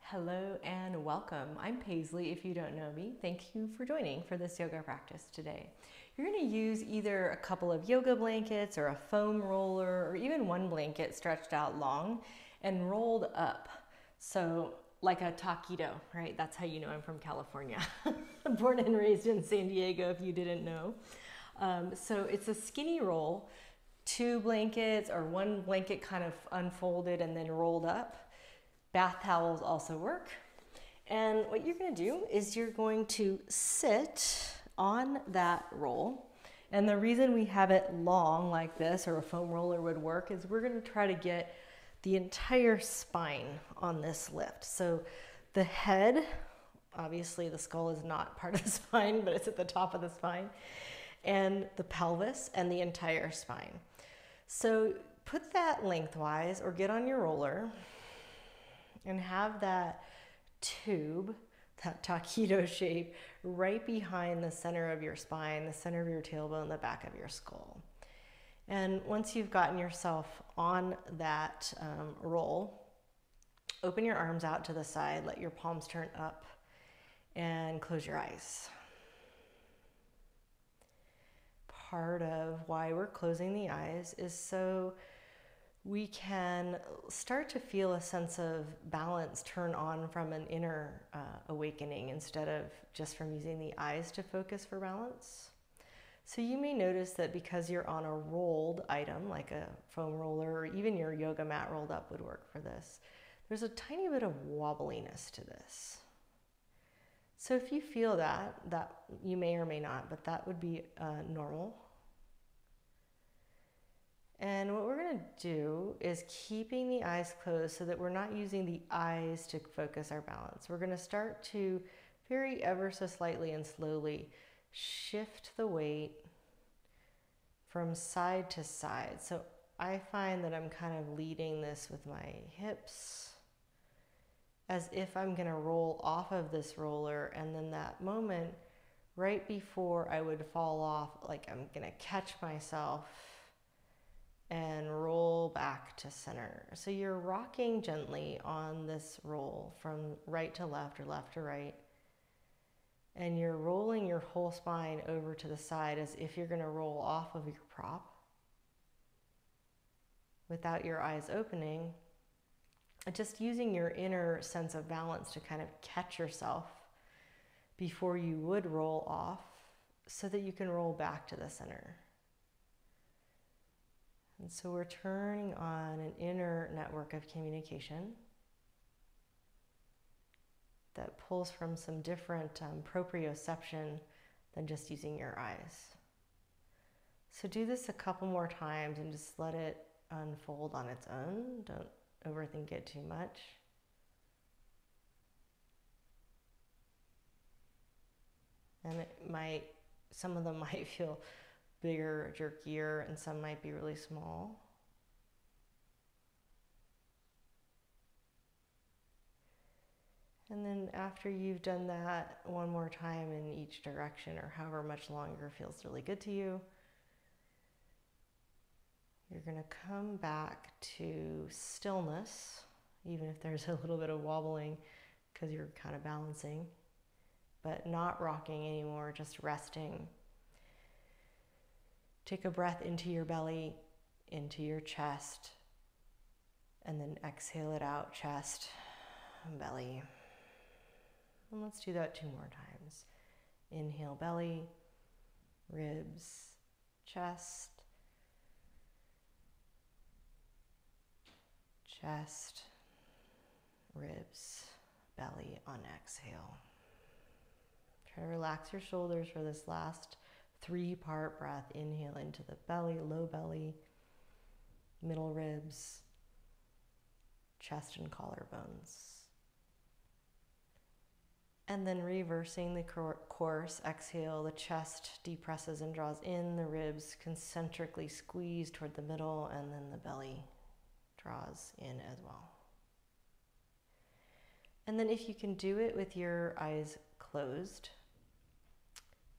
Hello and welcome. I'm Paisley. If you don't know me, thank you for joining for this yoga practice today. You're going to use either a couple of yoga blankets or a foam roller or even one blanket stretched out long and rolled up. So like a taquito, right? That's how you know I'm from California. Born and raised in San Diego, if you didn't know. So it's a skinny roll, two blankets or one blanket kind of unfolded and then rolled up. Bath towels also work. And what you're going to do is you're going to sit on that roll. And the reason we have it long like this, or a foam roller would work, is we're going to try to get the entire spine on this lift. So the head, obviously the skull is not part of the spine, but it's at the top of the spine, and the pelvis and the entire spine. So put that lengthwise or get on your roller and have that tube, that taquito shape, right behind the center of your spine, the center of your tailbone, the back of your skull. And once you've gotten yourself on that roll, open your arms out to the side, let your palms turn up, and close your eyes. Part of why we're closing the eyes is so we can start to feel a sense of balance turn on from an inner awakening instead of just from using the eyes to focus for balance. So you may notice that because you're on a rolled item, like a foam roller, or even your yoga mat rolled up would work for this, there's a tiny bit of wobbliness to this. So if you feel that you may or may not, but that would be normal. And what we're going to do is keeping the eyes closed so that we're not using the eyes to focus our balance. We're going to start to very ever so slightly and slowly shift the weight from side to side. So I find that I'm kind of leading this with my hips as if I'm going to roll off of this roller, and then that moment right before I would fall off, like I'm going to catch myself and roll back to center. So you're rocking gently on this roll from right to left or left to right. And you're rolling your whole spine over to the side as if you're going to roll off of your prop without your eyes opening. Just using your inner sense of balance to kind of catch yourself before you would roll off so that you can roll back to the center. And so we're turning on an inner network of communication that pulls from some different proprioception than just using your eyes. So do this a couple more times and just let it unfold on its own. Don't overthink it too much. And some of them might feel bigger, jerkier, and some might be really small. And then after you've done that one more time in each direction, or however much longer feels really good to you, you're going to come back to stillness, even if there's a little bit of wobbling because you're kind of balancing, but not rocking anymore, just resting. Take a breath into your belly, into your chest, and then exhale it out, chest, belly. And let's do that 2 more times. Inhale, belly, ribs, chest, chest, ribs, belly on exhale. Try to relax your shoulders for this last 3-part breath. Inhale into the belly, low belly, middle ribs, chest and collarbones. And then reversing the course, exhale, the chest depresses and draws in, the ribs concentrically squeeze toward the middle, and then the belly draws in as well. And then if you can do it with your eyes closed,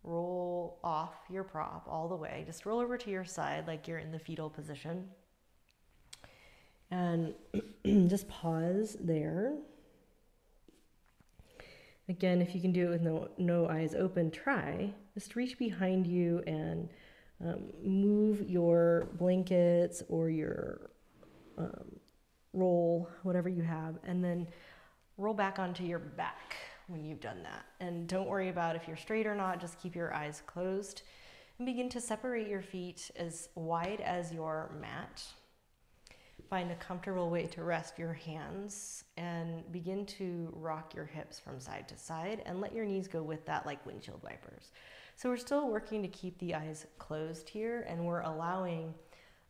roll off your prop all the way. Just roll over to your side like you're in the fetal position. And just pause there. Again, if you can do it with no eyes open, try. Just reach behind you and move your blankets or your roll, whatever you have, and then roll back onto your back when you've done that. And don't worry about if you're straight or not, just keep your eyes closed and begin to separate your feet as wide as your mat. Find a comfortable way to rest your hands and begin to rock your hips from side to side and let your knees go with that like windshield wipers. So we're still working to keep the eyes closed here, and we're allowing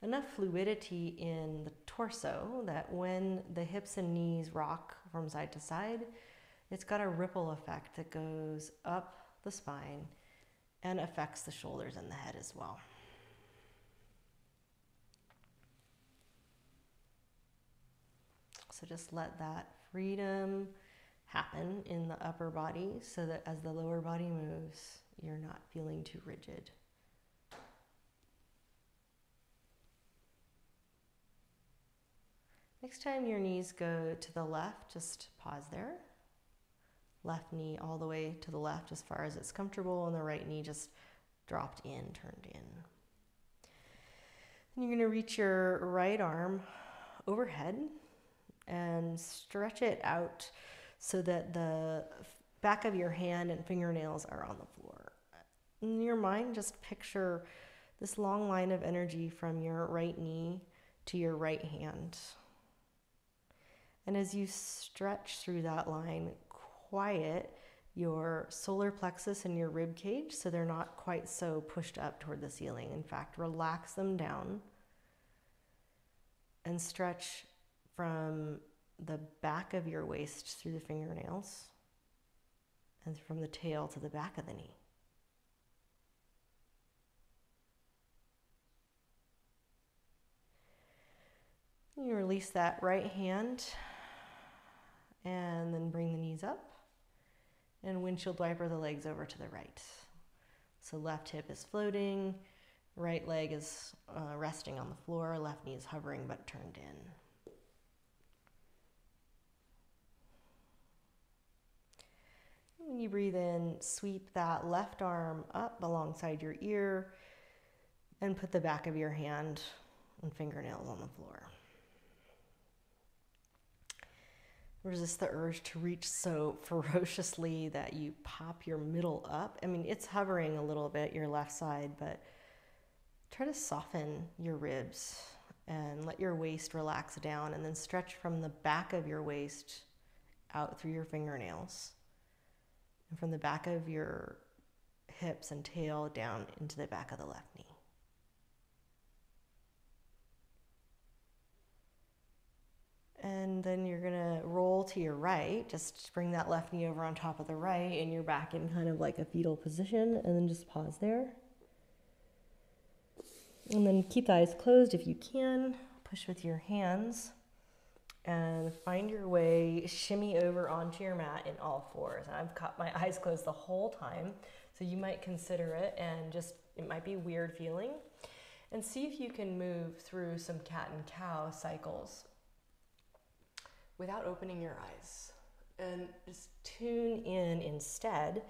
enough fluidity in the torso that when the hips and knees rock from side to side, it's got a ripple effect that goes up the spine and affects the shoulders and the head as well. So just let that freedom happen in the upper body so that as the lower body moves, you're not feeling too rigid. Next time your knees go to the left, just pause there. Left knee all the way to the left as far as it's comfortable, and the right knee just dropped in, turned in. And you're going to reach your right arm overhead and stretch it out so that the back of your hand and fingernails are on the floor. In your mind, just picture this long line of energy from your right knee to your right hand. And as you stretch through that line, quiet your solar plexus and your rib cage so they're not quite so pushed up toward the ceiling. In fact, relax them down and stretch from the back of your waist through the fingernails and from the tail to the back of the knee. You release that right hand and then bring the knees up and windshield wiper the legs over to the right. So left hip is floating, right leg is resting on the floor, left knee is hovering but turned in. When you breathe in, sweep that left arm up alongside your ear and put the back of your hand and fingernails on the floor. Resist the urge to reach so ferociously that you pop your middle up. I mean, it's hovering a little bit, your left side, but try to soften your ribs and let your waist relax down, and then stretch from the back of your waist out through your fingernails and from the back of your hips and tail down into the back of the left knee. And then you're gonna roll to your right, just bring that left knee over on top of the right and you're back in kind of like a fetal position, and then just pause there. And then keep the eyes closed if you can, push with your hands and find your way, shimmy over onto your mat in all fours. And I've got my eyes closed the whole time, so you might consider it, and just, it might be weird feeling. And see if you can move through some cat and cow cycles without opening your eyes, and just tune in instead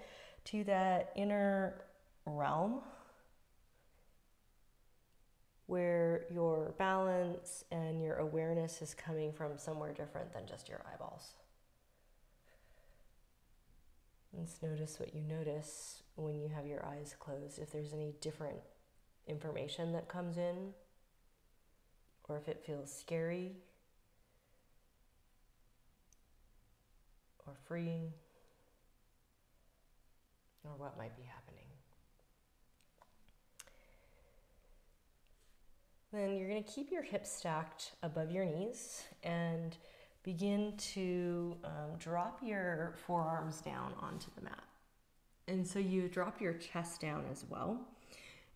to that inner realm where your balance and your awareness is coming from somewhere different than just your eyeballs. And just notice what you notice when you have your eyes closed, if there's any different information that comes in, or if it feels scary or freeing, or what might be happening. Then you're going to keep your hips stacked above your knees and begin to drop your forearms down onto the mat. And so you drop your chest down as well.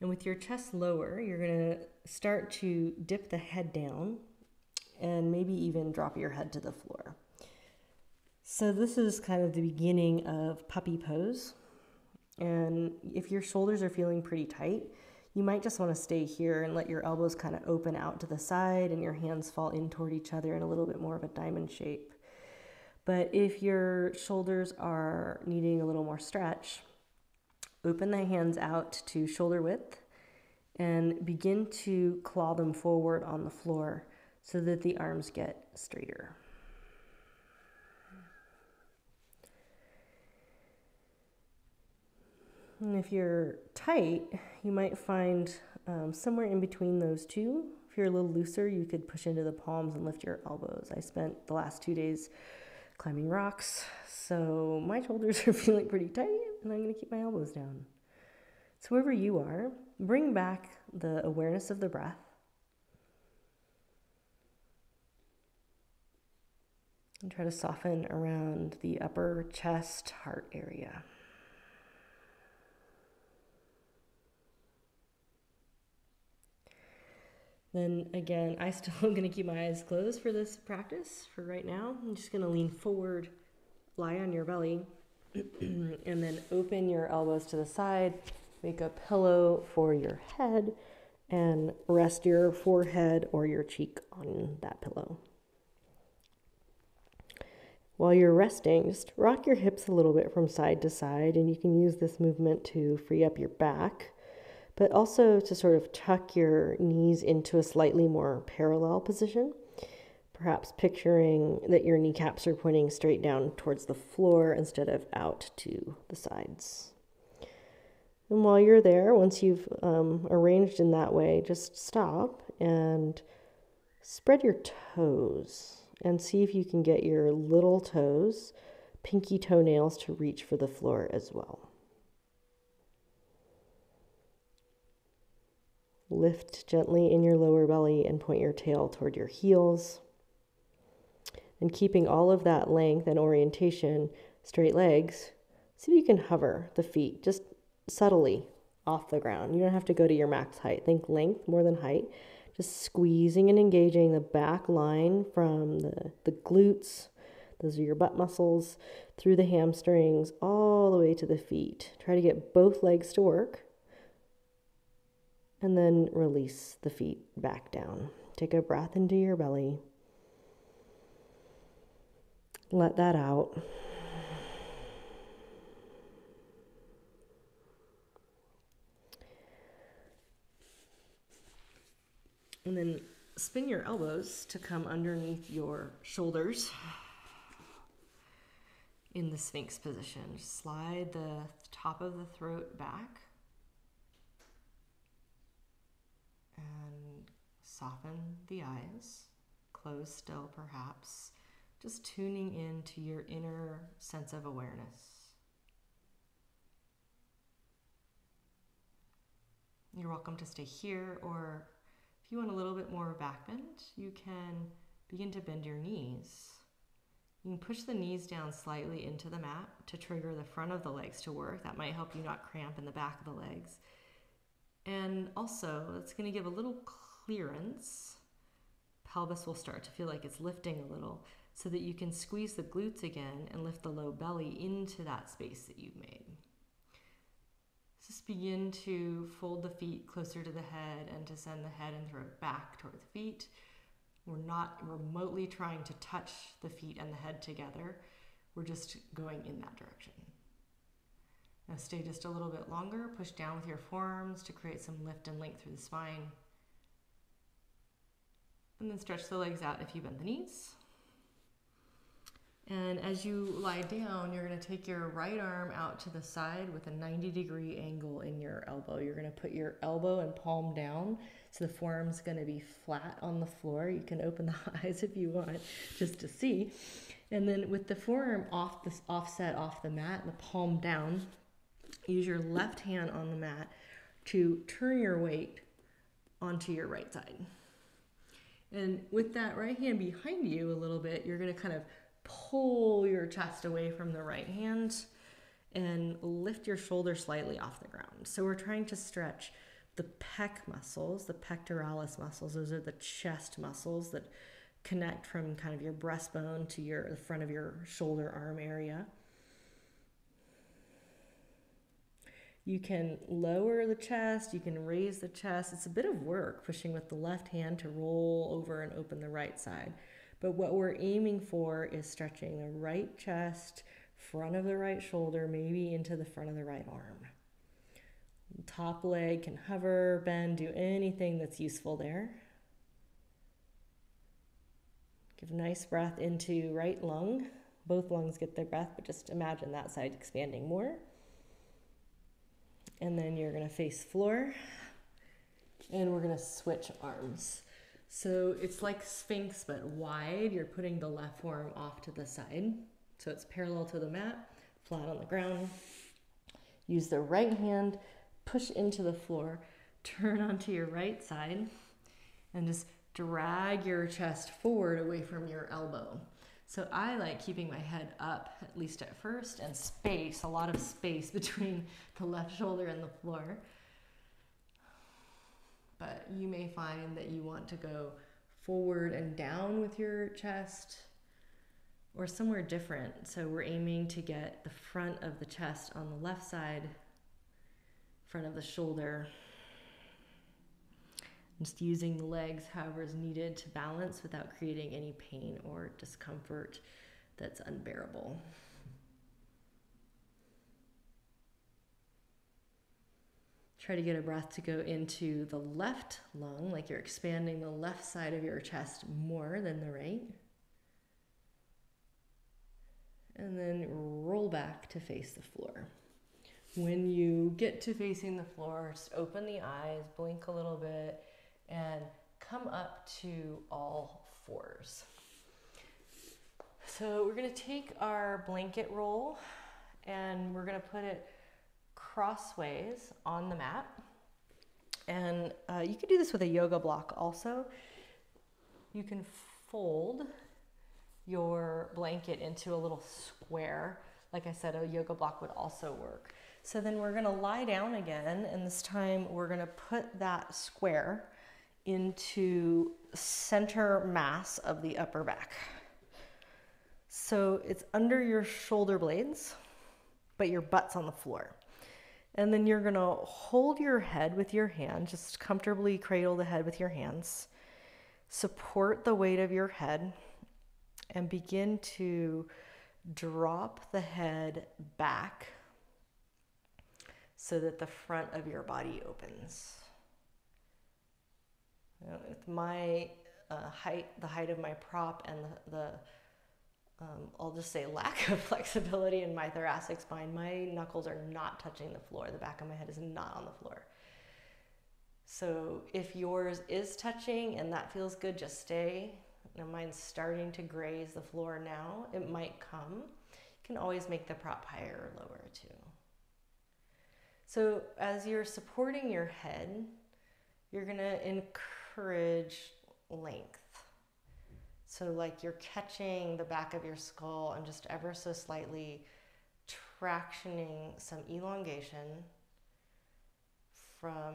And with your chest lower, you're going to start to dip the head down and maybe even drop your head to the floor. So this is kind of the beginning of puppy pose. And if your shoulders are feeling pretty tight, you might just want to stay here and let your elbows kind of open out to the side and your hands fall in toward each other in a little bit more of a diamond shape. But if your shoulders are needing a little more stretch, open the hands out to shoulder width and begin to claw them forward on the floor so that the arms get straighter. And if you're tight, you might find somewhere in between those two. If you're a little looser, you could push into the palms and lift your elbows. I spent the last 2 days climbing rocks, so my shoulders are feeling pretty tight, and I'm going to keep my elbows down. So wherever you are, bring back the awareness of the breath. And try to soften around the upper chest, heart area. Then again, I still am going to keep my eyes closed for this practice for right now. I'm just going to lean forward, lie on your belly, and then open your elbows to the side. Make a pillow for your head and rest your forehead or your cheek on that pillow. While you're resting, just rock your hips a little bit from side to side, and you can use this movement to free up your back, but also to sort of tuck your knees into a slightly more parallel position, perhaps picturing that your kneecaps are pointing straight down towards the floor instead of out to the sides. And while you're there, once you've arranged in that way, just stop and spread your toes and see if you can get your little toes, pinky toenails, to reach for the floor as well. Lift gently in your lower belly and point your tail toward your heels. And keeping all of that length and orientation, straight legs, see if you can hover the feet just subtly off the ground. You don't have to go to your max height. Think length more than height. Just squeezing and engaging the back line from the glutes, those are your butt muscles, through the hamstrings, all the way to the feet. Try to get both legs to work. And then release the feet back down. Take a breath into your belly. Let that out. And then spin your elbows to come underneath your shoulders in the Sphinx position. Just slide the top of the throat back and soften the eyes. Close still, perhaps. Just tuning into your inner sense of awareness. You're welcome to stay here, or if you want a little bit more back bend, you can begin to bend your knees. You can push the knees down slightly into the mat to trigger the front of the legs to work. That might help you not cramp in the back of the legs. And also, it's going to give a little clearance. Pelvis will start to feel like it's lifting a little so that you can squeeze the glutes again and lift the low belly into that space that you've made. Just begin to fold the feet closer to the head and to send the head and throat back toward the feet. We're not remotely trying to touch the feet and the head together. We're just going in that direction. Now stay just a little bit longer. Push down with your forearms to create some lift and length through the spine. And then stretch the legs out if you bend the knees. And as you lie down, you're going to take your right arm out to the side with a 90-degree angle in your elbow. You're going to put your elbow and palm down, so the forearm's going to be flat on the floor. You can open the eyes if you want, just to see. And then with the forearm offset off the mat and the palm down, use your left hand on the mat to turn your weight onto your right side. And with that right hand behind you a little bit, you're going to kind of pull your chest away from the right hand and lift your shoulder slightly off the ground. So we're trying to stretch the pec muscles, the pectoralis muscles. Those are the chest muscles that connect from kind of your breastbone to the front of your shoulder arm area. You can lower the chest, you can raise the chest. It's a bit of work pushing with the left hand to roll over and open the right side. But what we're aiming for is stretching the right chest, front of the right shoulder, maybe into the front of the right arm. Top leg can hover, bend, do anything that's useful there. Give a nice breath into right lung. Both lungs get their breath, but just imagine that side expanding more. And then you're going to face floor, and we're going to switch arms. So it's like Sphinx, but wide. You're putting the left forearm off to the side. So it's parallel to the mat, flat on the ground. Use the right hand, push into the floor, turn onto your right side, and just drag your chest forward away from your elbow. So I like keeping my head up, at least at first, and space, a lot of space between the left shoulder and the floor. But you may find that you want to go forward and down with your chest or somewhere different. So we're aiming to get the front of the chest on the left side, front of the shoulder. Just using the legs however is needed to balance without creating any pain or discomfort that's unbearable. Try to get a breath to go into the left lung, like you're expanding the left side of your chest more than the right. And then roll back to face the floor. When you get to facing the floor, just open the eyes, blink a little bit, and come up to all fours. So we're going to take our blanket roll and we're going to put it crossways on the mat. And you could do this with a yoga block also. You can fold your blanket into a little square. Like I said, a yoga block would also work. So then we're going to lie down again, and this time we're going to put that square into center mass of the upper back. So it's under your shoulder blades, but your butt's on the floor. And then you're going to hold your head with your hand, just comfortably cradle the head with your hands. Support the weight of your head and begin to drop the head back so that the front of your body opens. With my height, the height of my prop, and I'll just say lack of flexibility in my thoracic spine, my knuckles are not touching the floor. The back of my head is not on the floor. So if yours is touching and that feels good, just stay. Now mine's starting to graze the floor now. It might come. You can always make the prop higher or lower too. So as you're supporting your head, you're gonna encourage length. So like you're catching the back of your skull and just ever so slightly tractioning some elongation from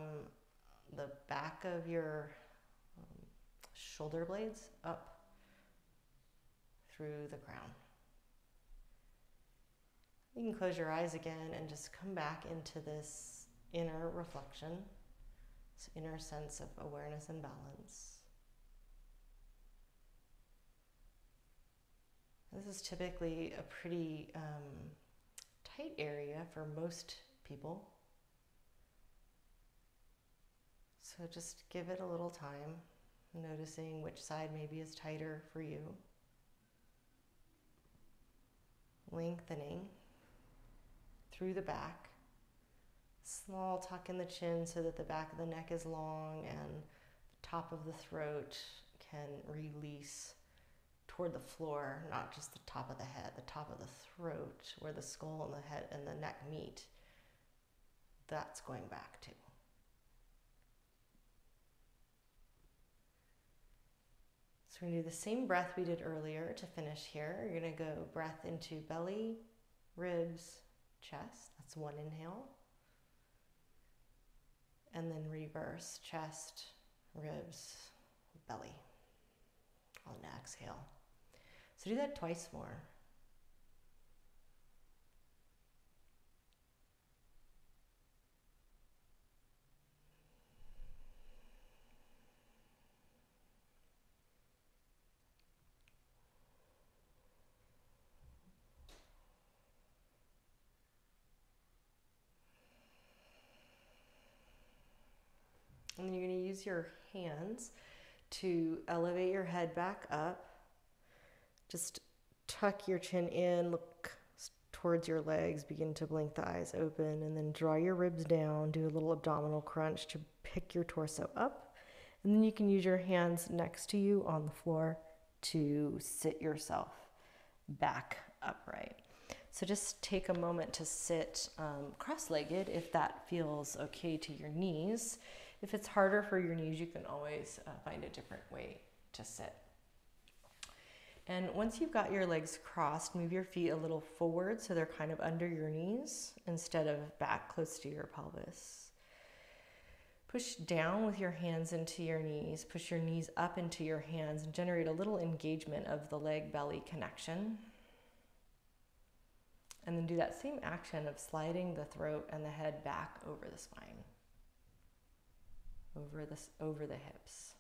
the back of your shoulder blades up through the crown. You can close your eyes again and just come back into this inner reflection, this inner sense of awareness and balance. This is typically a pretty tight area for most people. So just give it a little time, noticing which side maybe is tighter for you. Lengthening through the back. Small tuck in the chin so that the back of the neck is long and the top of the throat can release toward the floor, not just the top of the head, the top of the throat where the skull and the head and the neck meet. That's going back too. So we're going to do the same breath we did earlier to finish here. You're going to go breath into belly, ribs, chest. That's one inhale. And then reverse, chest, ribs, belly on an exhale. So do that twice more. And then you're going to use your hands to elevate your head back up. Just tuck your chin in, look towards your legs, begin to blink the eyes open, and then draw your ribs down, do a little abdominal crunch to pick your torso up. And then you can use your hands next to you on the floor to sit yourself back upright. So just take a moment to sit cross-legged if that feels okay to your knees. If it's harder for your knees, you can always find a different way to sit. And once you've got your legs crossed, move your feet a little forward so they're kind of under your knees instead of back close to your pelvis. Push down with your hands into your knees. Push your knees up into your hands and generate a little engagement of the leg-belly connection. And then do that same action of sliding the throat and the head back over the spine, over the hips.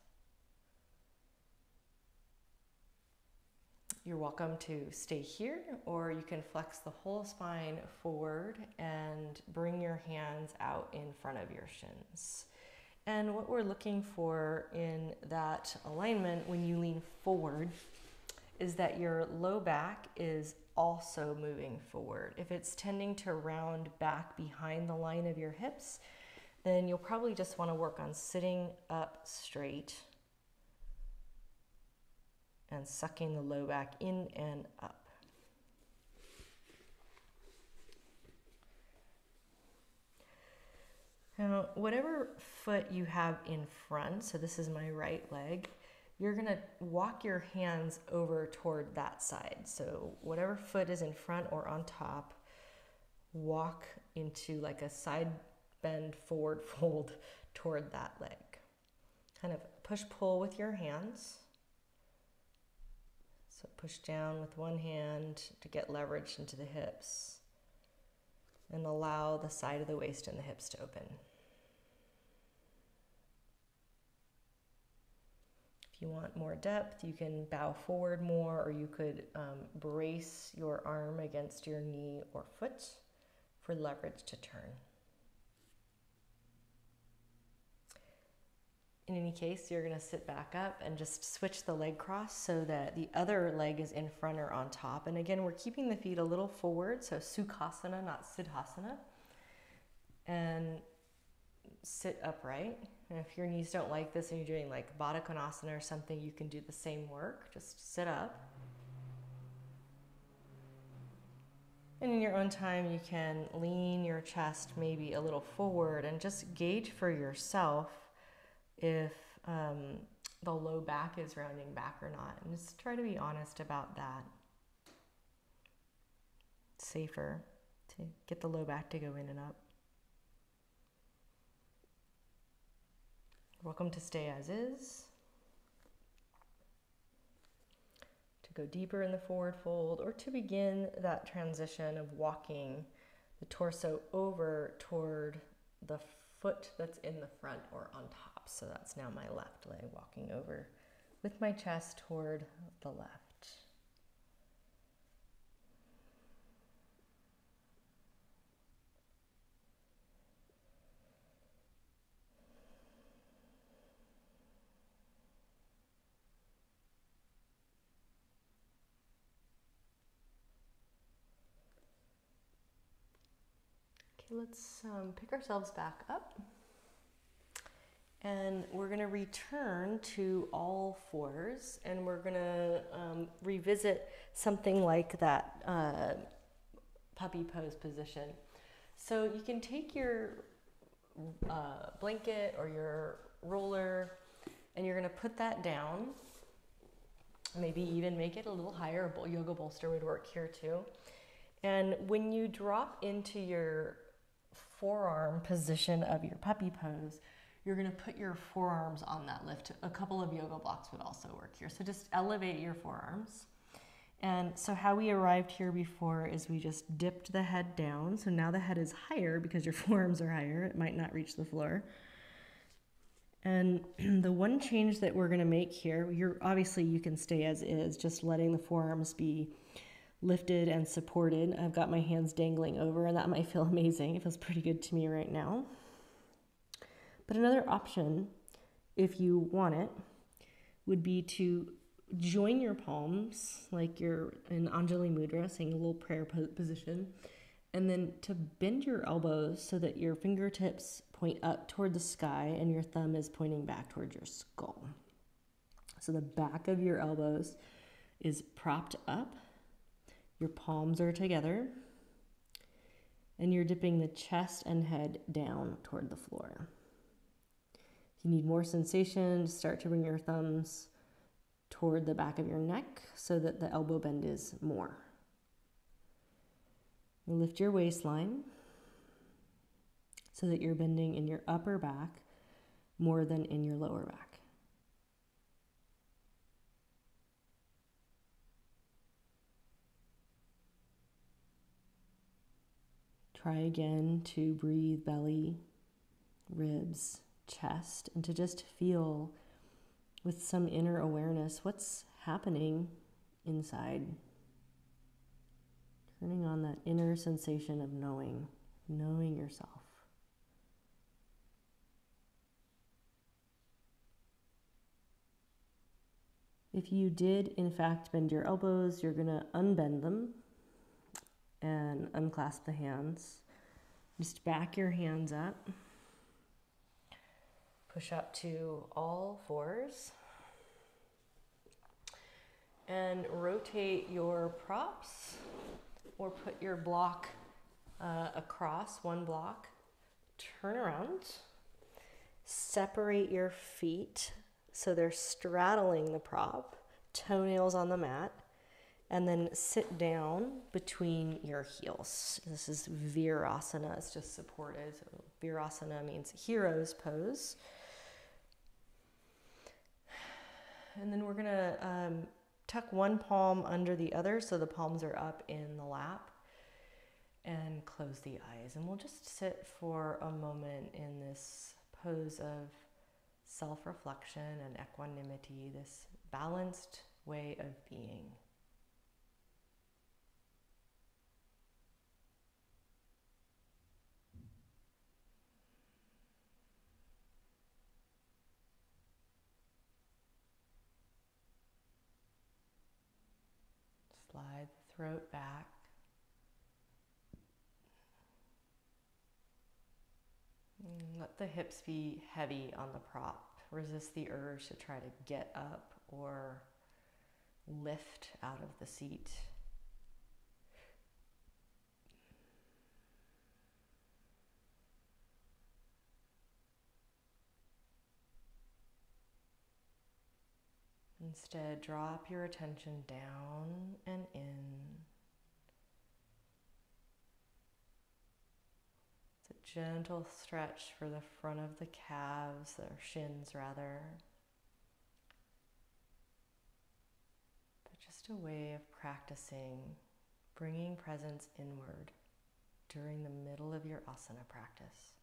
You're welcome to stay here, or you can flex the whole spine forward and bring your hands out in front of your shins. And what we're looking for in that alignment when you lean forward is that your low back is also moving forward. If it's tending to round back behind the line of your hips, then you'll probably just want to work on sitting up straight and sucking the low back in and up. Now, whatever foot you have in front, so this is my right leg, you're going to walk your hands over toward that side. So whatever foot is in front or on top, walk into like a side bend forward fold toward that leg. Kind of push-pull with your hands. So push down with one hand to get leverage into the hips and allow the side of the waist and the hips to open. If you want more depth, you can bow forward more, or you could brace your arm against your knee or foot for leverage to turn. In any case, you're going to sit back up and just switch the leg cross so that the other leg is in front or on top. And again, we're keeping the feet a little forward, so Sukhasana, not Siddhasana. And sit upright. And if your knees don't like this and you're doing like Baddha Konasana or something, you can do the same work. Just sit up. And in your own time, you can lean your chest maybe a little forward and just gauge for yourself if the low back is rounding back or not. And just try to be honest about that. It's safer to get the low back to go in and up. Welcome to stay as is. To go deeper in the forward fold, or to begin that transition of walking the torso over toward the foot that's in the front or on top. So that's now my left leg walking over with my chest toward the left. Okay, let's pick ourselves back up. And we're going to return to all fours, and we're going to revisit something like that puppy pose position. So you can take your blanket or your roller, and you're going to put that down. Maybe even make it a little higher. A yoga bolster would work here too. And when you drop into your forearm position of your puppy pose, you're going to put your forearms on that lift. A couple of yoga blocks would also work here. So just elevate your forearms. And so how we arrived here before is we just dipped the head down. So now the head is higher because your forearms are higher. It might not reach the floor. And the one change that we're going to make here, obviously you can stay as is, just letting the forearms be lifted and supported. I've got my hands dangling over, and that might feel amazing. It feels pretty good to me right now. But another option, if you want it, would be to join your palms like you're in Anjali Mudra, saying a little prayer position, and then to bend your elbows so that your fingertips point up toward the sky and your thumb is pointing back towards your skull. So the back of your elbows is propped up, your palms are together, and you're dipping the chest and head down toward the floor. If you need more sensation, start to bring your thumbs toward the back of your neck so that the elbow bend is more. You lift your waistline so that you're bending in your upper back more than in your lower back. Try again to breathe belly, ribs, chest, and to just feel with some inner awareness what's happening inside. Turning on that inner sensation of knowing yourself. If you did, in fact, bend your elbows, you're going to unbend them and unclasp the hands. Just back your hands up. Push up to all fours. And rotate your props or put your block across one block. Turn around. Separate your feet so they're straddling the prop, toenails on the mat, and then sit down between your heels. This is Virasana, it's just supported. So Virasana means hero's pose. And then we're gonna tuck one palm under the other so the palms are up in the lap, and close the eyes. And we'll just sit for a moment in this pose of self-reflection and equanimity, this balanced way of being. Slide the throat back. Let the hips be heavy on the prop. Resist the urge to try to get up or lift out of the seat. Instead, drop your attention down and in. It's a gentle stretch for the front of the calves, or shins rather. But just a way of practicing bringing presence inward during the middle of your asana practice.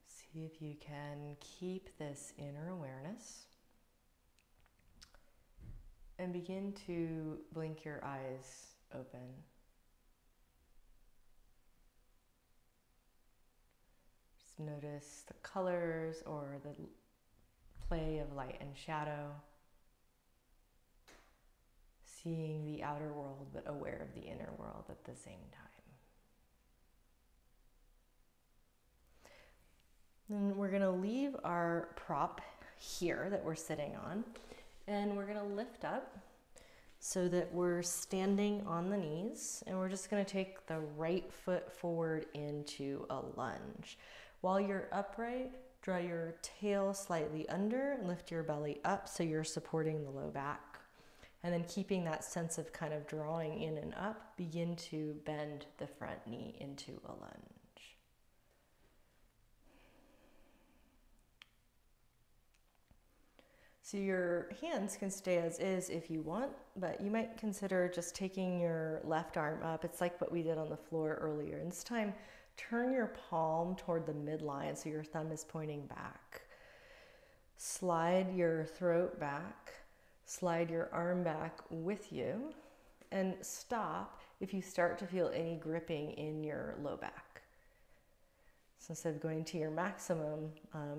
See if you can keep this inner awareness and begin to blink your eyes open. Just notice the colors or the play of light and shadow. Seeing the outer world but aware of the inner world at the same time. And we're going to leave our prop here that we're sitting on, and we're going to lift up so that we're standing on the knees, and we're just going to take the right foot forward into a lunge. While you're upright, draw your tail slightly under and lift your belly up so you're supporting the low back. And then keeping that sense of kind of drawing in and up, begin to bend the front knee into a lunge. So your hands can stay as is if you want, but you might consider just taking your left arm up. It's like what we did on the floor earlier. And this time, turn your palm toward the midline so your thumb is pointing back. Slide your throat back, slide your arm back with you, and stop. if you start to feel any gripping in your low back. So instead of going to your maximum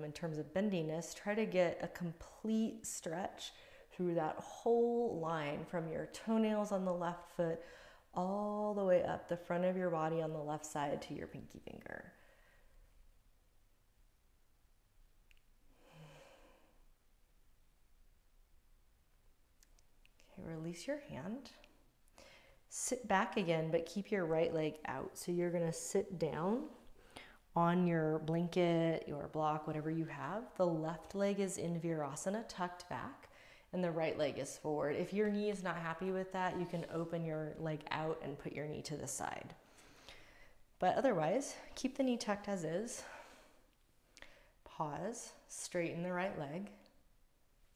in terms of bendiness, try to get a complete stretch through that whole line from your toenails on the left foot all the way up the front of your body on the left side to your pinky finger. Okay, release your hand. Sit back again, but keep your right leg out. So you're gonna sit down on your blanket, your block, whatever you have. The left leg is in Virasana, tucked back, and the right leg is forward. If your knee is not happy with that, you can open your leg out and put your knee to the side. But otherwise, keep the knee tucked as is. Pause, straighten the right leg.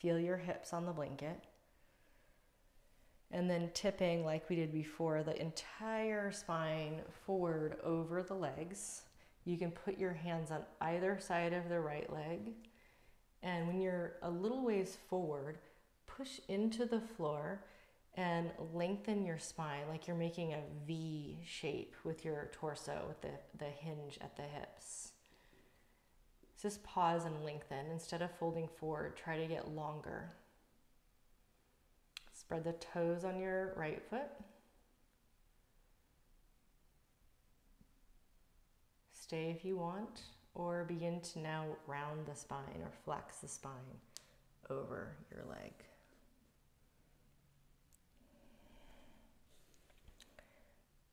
Feel your hips on the blanket. And then tipping, like we did before, the entire spine forward over the legs. You can put your hands on either side of the right leg. And when you're a little ways forward, push into the floor and lengthen your spine like you're making a V shape with your torso, with the hinge at the hips. Just pause and lengthen. Instead of folding forward, try to get longer. Spread the toes on your right foot. Stay if you want, or begin to now round the spine or flex the spine over your leg.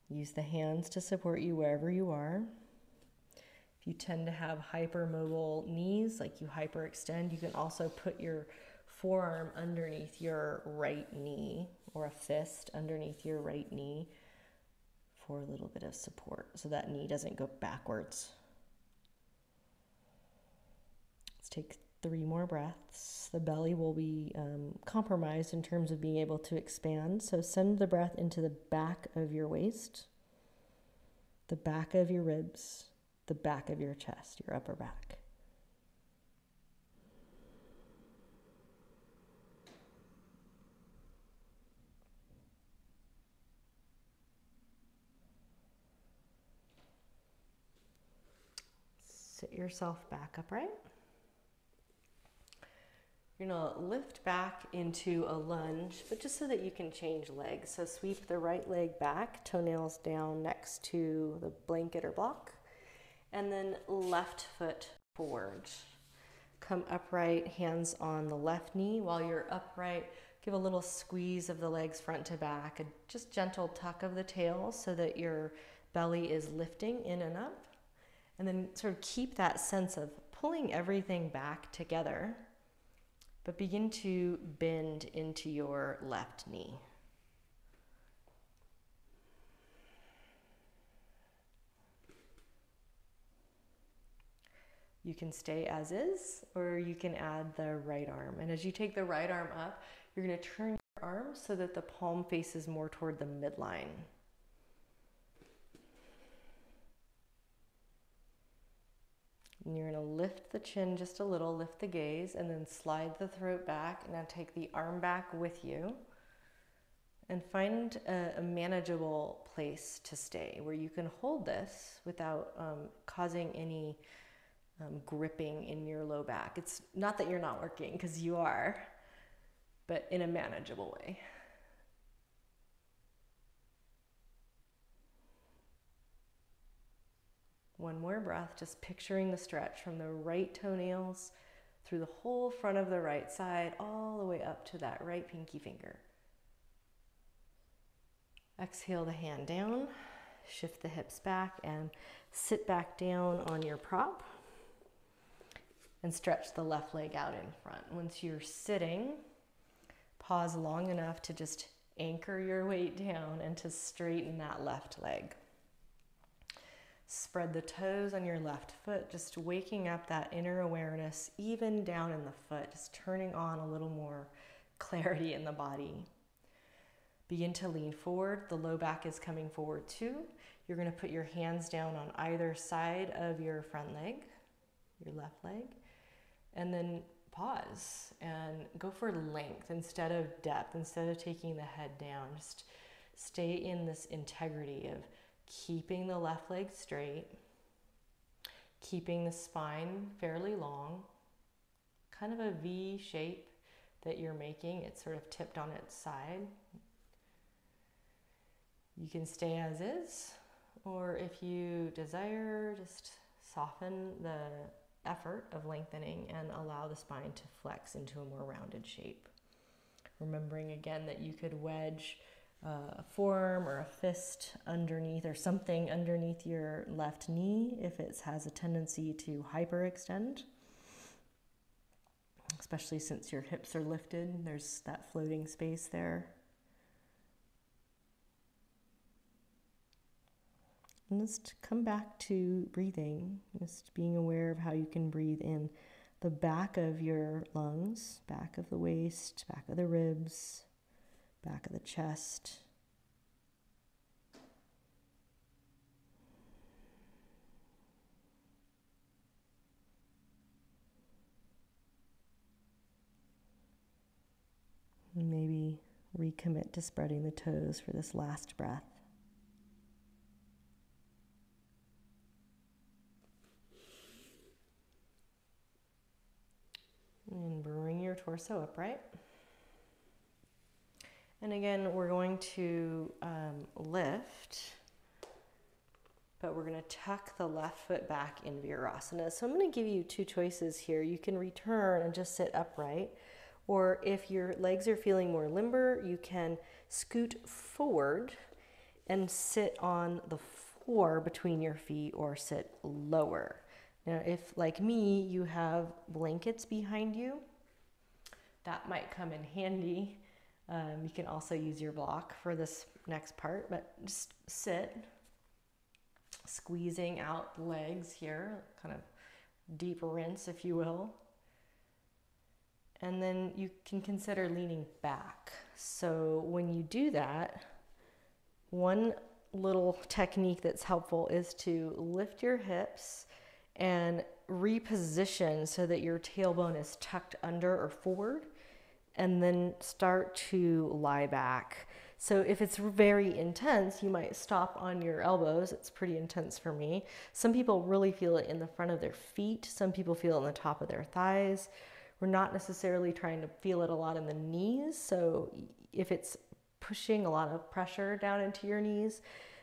Use the hands to support you wherever you are. If you tend to have hypermobile knees, like you hyperextend, you can also put your forearm underneath your right knee or a fist underneath your right knee for a little bit of support so that knee doesn't go backwards. Let's take 3 more breaths. The belly will be compromised in terms of being able to expand. So send the breath into the back of your waist, the back of your ribs, the back of your chest, your upper back. Sit yourself back upright. You're gonna lift back into a lunge, but just so that you can change legs. So sweep the right leg back, toenails down next to the blanket or block, and then left foot forward. Come upright, hands on the left knee. While you're upright, give a little squeeze of the legs front to back, a just gentle tuck of the tail so that your belly is lifting in and up. And then sort of keep that sense of pulling everything back together, but begin to bend into your left knee. You can stay as is, or you can add the right arm. And as you take the right arm up, you're going to turn your arm so that the palm faces more toward the midline. And you're going to lift the chin just a little, lift the gaze, and then slide the throat back. Now take the arm back with you and find a manageable place to stay where you can hold this without causing any gripping in your low back. It's not that you're not working, because you are, but in a manageable way. One more breath, just picturing the stretch from the right toenails through the whole front of the right side, all the way up to that right pinky finger. Exhale the hand down, shift the hips back, and sit back down on your prop. And stretch the left leg out in front. Once you're sitting, pause long enough to just anchor your weight down and to straighten that left leg. Spread the toes on your left foot, just waking up that inner awareness even down in the foot, just turning on a little more clarity in the body. Begin to lean forward. The low back is coming forward too. You're going to put your hands down on either side of your front leg, your left leg, and then pause and go for length instead of depth, instead of taking the head down. Just stay in this integrity of keeping the left leg straight, keeping the spine fairly long, kind of a V shape that you're making. It's sort of tipped on its side. You can stay as is, or if you desire, just soften the effort of lengthening and allow the spine to flex into a more rounded shape. Remembering again that you could wedge a forearm or a fist underneath, or something underneath your left knee if it has a tendency to hyperextend, especially since your hips are lifted. There's that floating space there. And just come back to breathing, just being aware of how you can breathe in the back of your lungs, back of the waist, back of the ribs, back of the chest. And maybe recommit to spreading the toes for this last breath. And bring your torso upright. And again, we're going to lift, but we're going to tuck the left foot back in Virasana. So I'm going to give you two choices here. You can return and just sit upright, or if your legs are feeling more limber, you can scoot forward and sit on the floor between your feet, or sit lower. Now, if, like me, you have blankets behind you, that might come in handy. You can also use your block for this next part, but just sit, squeezing out the legs here, kind of deep rinse, if you will. And then you can consider leaning back. So when you do that, one little technique that's helpful is to lift your hips and reposition so that your tailbone is tucked under or forward, and then start to lie back. So if it's very intense, you might stop on your elbows. It's pretty intense for me. Some people really feel it in the front of their feet. Some people feel it on the top of their thighs. We're not necessarily trying to feel it a lot in the knees. So if it's pushing a lot of pressure down into your knees,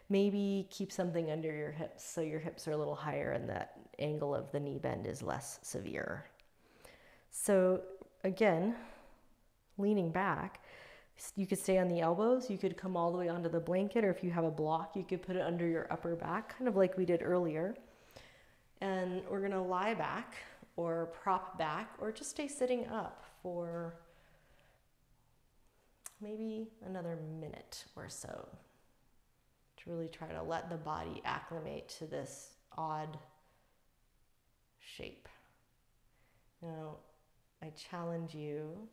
maybe keep something under your hips so your hips are a little higher and that angle of the knee bend is less severe. So again, leaning back, you could stay on the elbows, you could come all the way onto the blanket, or if you have a block, you could put it under your upper back, kind of like we did earlier. And we're gonna lie back or prop back, or just stay sitting up for maybe another minute or so to really try to let the body acclimate to this odd shape. Now, I challenge you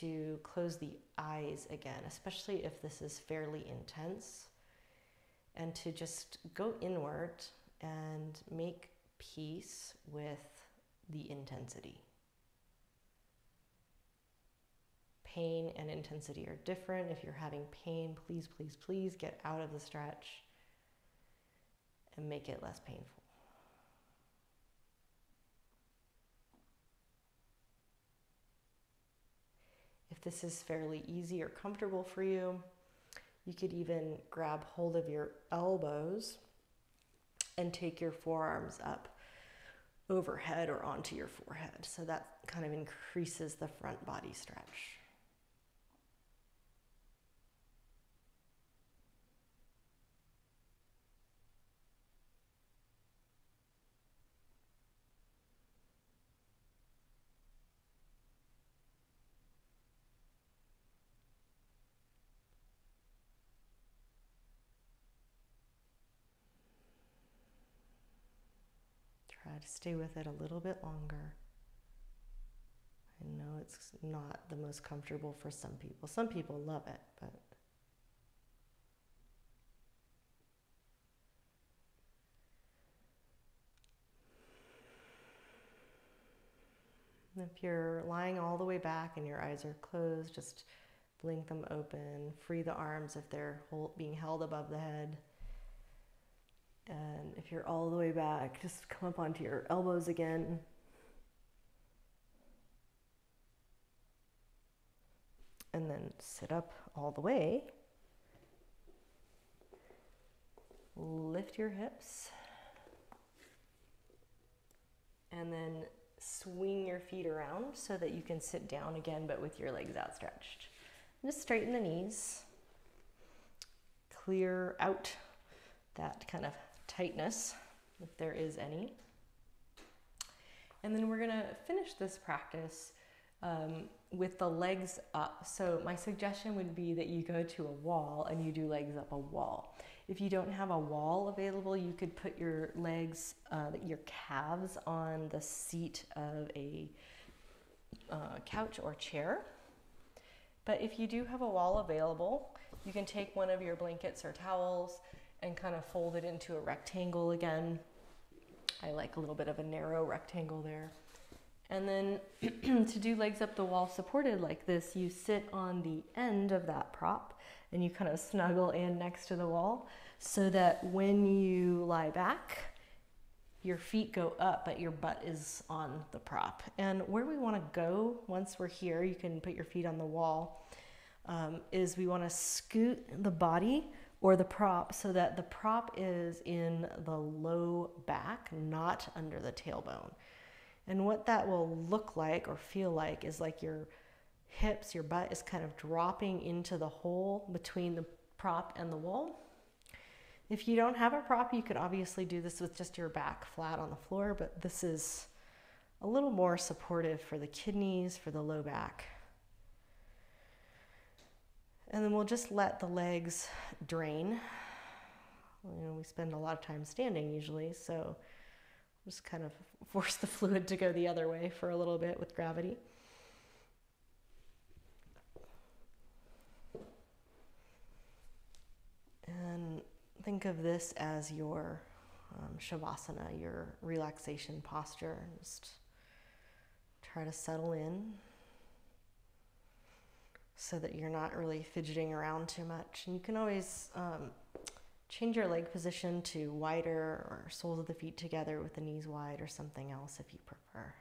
to close the eyes again, especially if this is fairly intense, and to just go inward and make peace with the intensity. Pain and intensity are different. If you're having pain, please, please, please get out of the stretch and make it less painful. If this is fairly easy or comfortable for you, you could even grab hold of your elbows and take your forearms up overhead or onto your forehead. So that kind of increases the front body stretch. Try to stay with it a little bit longer. I know it's not the most comfortable for some people. Some people love it, but if you're lying all the way back and your eyes are closed, just blink them open, free the arms if they're being held above the head. And if you're all the way back, just come up onto your elbows again. And then sit up all the way. Lift your hips. And then swing your feet around so that you can sit down again, but with your legs outstretched. Just straighten the knees. Clear out that kind of tightness, if there is any. And then we're gonna finish this practice with the legs up. So my suggestion would be that you go to a wall and you do legs up a wall. If you don't have a wall available, you could put your legs, your calves on the seat of a couch or chair. But if you do have a wall available, you can take one of your blankets or towels and kind of fold it into a rectangle again. I like a little bit of a narrow rectangle there. And then to do legs up the wall supported like this, you sit on the end of that prop and you kind of snuggle in next to the wall so that when you lie back, your feet go up, but your butt is on the prop. And where we want to go once we're here, you can put your feet on the wall, is we want to scoot the body or the prop so that the prop is in the low back, not under the tailbone. And what that will look like or feel like is like your hips, your butt is kind of dropping into the hole between the prop and the wall. If you don't have a prop, you could obviously do this with just your back flat on the floor, but this is a little more supportive for the kidneys, for the low back. And then we'll just let the legs drain. You know, we spend a lot of time standing usually, so just kind of force the fluid to go the other way for a little bit with gravity. And think of this as your shavasana, your relaxation posture. Just try to settle in so that you're not really fidgeting around too much. And you can always change your leg position to wider or soles of the feet together with the knees wide or something else if you prefer.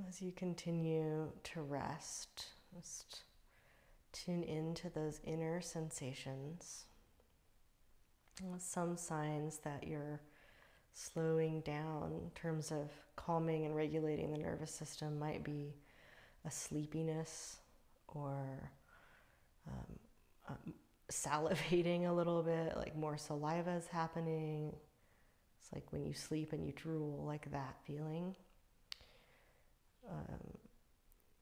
As you continue to rest, just tune into those inner sensations. Some signs that you're slowing down in terms of calming and regulating the nervous system might be a sleepiness or salivating a little bit, like more saliva is happening. It's like when you sleep and you drool, like that feeling.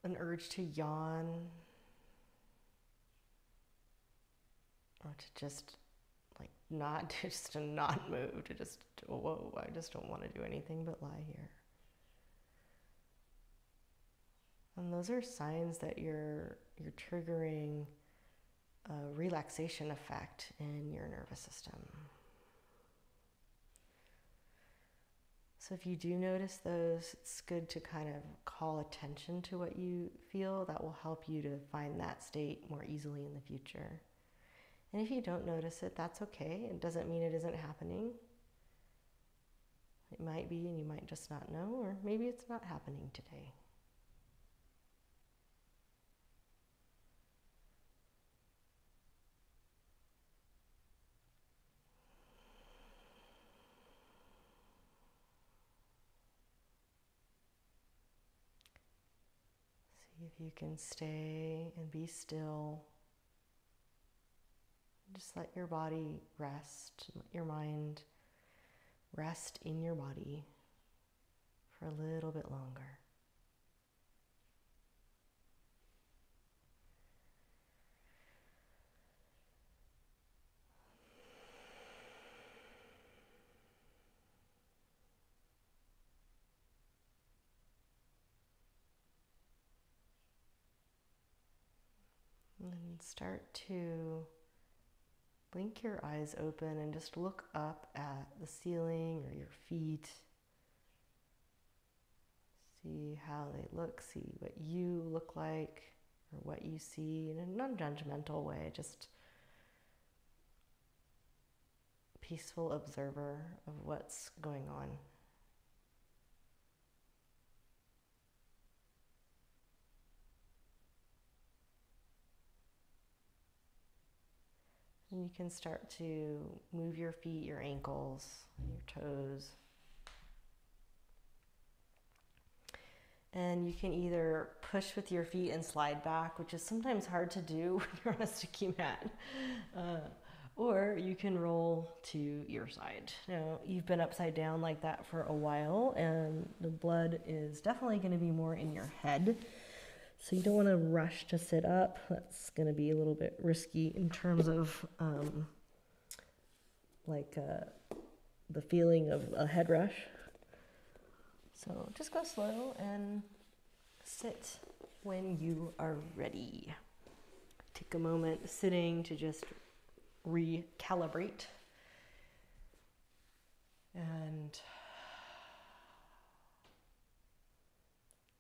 An urge to yawn or to just like not move, to just, whoa, I just don't want to do anything but lie here. And those are signs that you're triggering a relaxation effect in your nervous system. So if you do notice those, it's good to kind of call attention to what you feel. That will help you to find that state more easily in the future. And if you don't notice it, that's okay. It doesn't mean it isn't happening. It might be, and you might just not know, or maybe it's not happening today. If you can stay and be still, just let your body rest, let your mind rest in your body for a little bit longer. And start to blink your eyes open and just look up at the ceiling or your feet. See how they look, see what you look like or what you see in a non-judgmental way, just a peaceful observer of what's going on. And you can start to move your feet, your ankles, your toes. And you can either push with your feet and slide back, which is sometimes hard to do when you're on a sticky mat, or you can roll to your side. Now, you've been upside down like that for a while, and the blood is definitely going to be more in your head. So you don't want to rush to sit up. That's going to be a little bit risky in terms of the feeling of a head rush. So just go slow and sit when you are ready. Take a moment sitting to just recalibrate and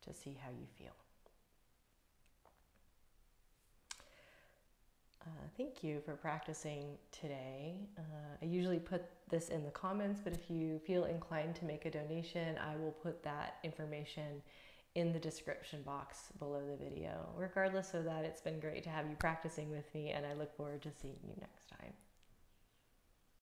to see how you feel. Thank you for practicing today. I usually put this in the comments, but if you feel inclined to make a donation, I will put that information in the description box below the video. Regardless of that, it's been great to have you practicing with me, and I look forward to seeing you next time.